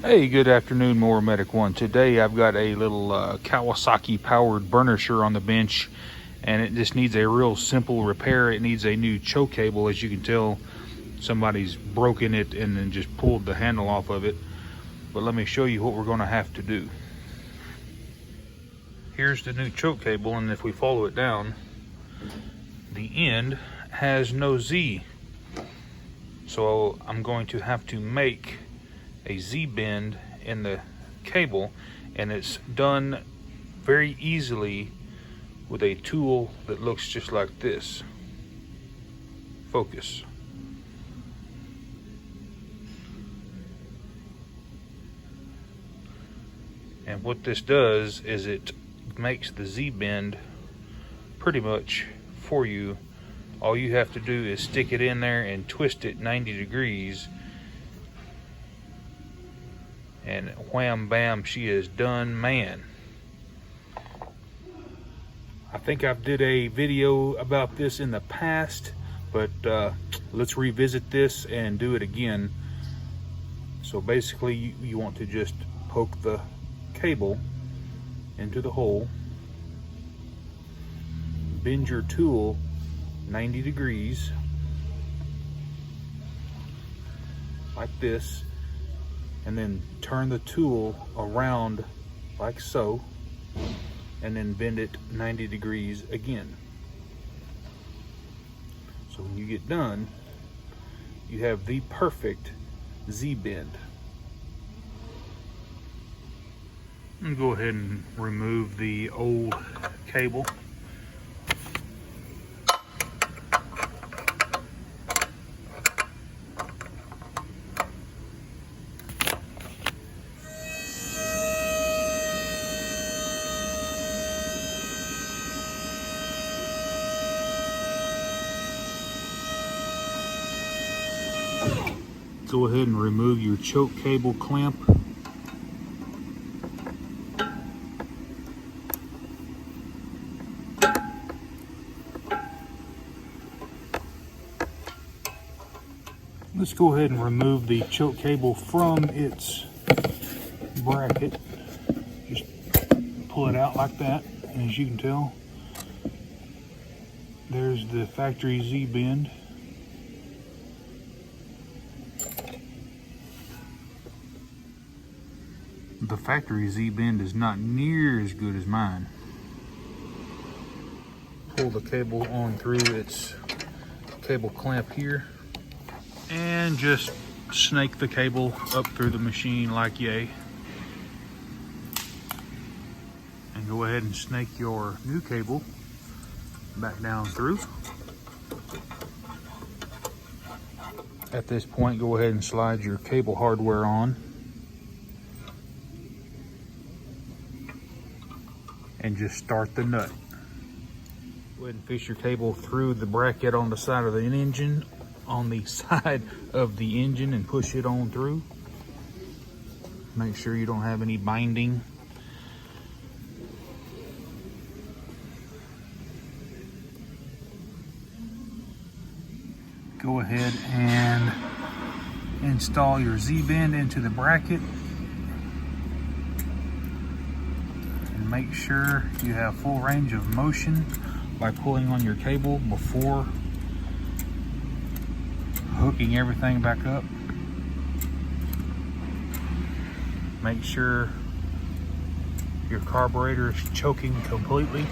Hey, good afternoon, More Medic One. Today I've got a little Kawasaki powered burnisher on the bench, and it just needs a real simple repair. It needs a new choke cable. As you can tell, somebody's broken it and then just pulled the handle off of it. But let me show you what we're going to have to do. Here's the new choke cable, and if we follow it down, the end has no Z. So I'm going to have to make a Z bend in the cable, and it's done very easily with a tool that looks just like this. Focus. And what this does is it makes the Z bend pretty much for you. All you have to do is stick it in there and twist it 90 degrees, and wham bam, she is done, man. I think I did a video about this in the past, but let's revisit this and do it again. So basically you want to just poke the cable into the hole, bend your tool 90 degrees like this, and then turn the tool around like so, and then bend it 90 degrees again. So when you get done, you have the perfect Z bend. And go ahead and remove the old cable. Go ahead and remove your choke cable clamp. Let's go ahead and remove the choke cable from its bracket. Just pull it out like that. And as you can tell, there's the factory Z bend. The factory Z bend is not near as good as mine. Pull the cable on through its cable clamp here, and just snake the cable up through the machine like yay. And go ahead and snake your new cable back down through. At this point, go ahead and slide your cable hardware on, and just start the nut. Go ahead and fish your cable through the bracket on the side of the engine, and push it on through. Make sure you don't have any binding. Go ahead and install your Z-bend into the bracket. Make sure you have full range of motion by pulling on your cable before hooking everything back up. Make sure your carburetor is choking completely.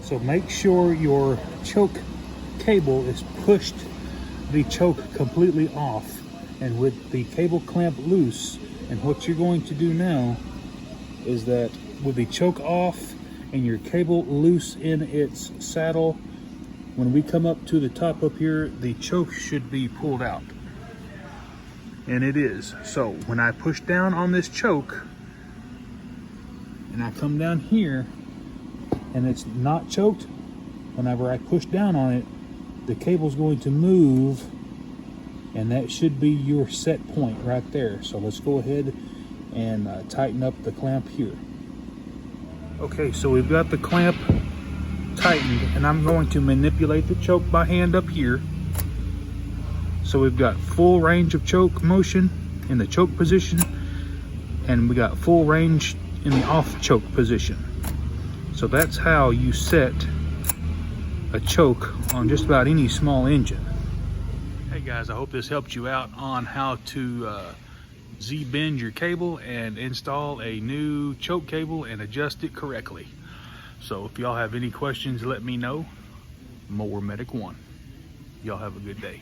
So make sure your choke cable is pushed the choke completely off, and with the cable clamp loose. And what you're going to do now is that with the choke off and your cable loose in its saddle, when we come up to the top up here, the choke should be pulled out. And it is. So when I push down on this choke and I come down here and it's not choked, whenever I push down on it, the cable's going to move, and that should be your set point right there. So let's go ahead and tighten up the clamp here. Okay, so we've got the clamp tightened, and I'm going to manipulate the choke by hand up here. So we've got full range of choke motion in the choke position, and we got full range in the off choke position. So that's how you set a choke on just about any small engine. Hey guys, I hope this helped you out on how to Z-bend your cable and install a new choke cable and adjust it correctly. So if y'all have any questions, let me know. More Medic 1. Y'all have a good day.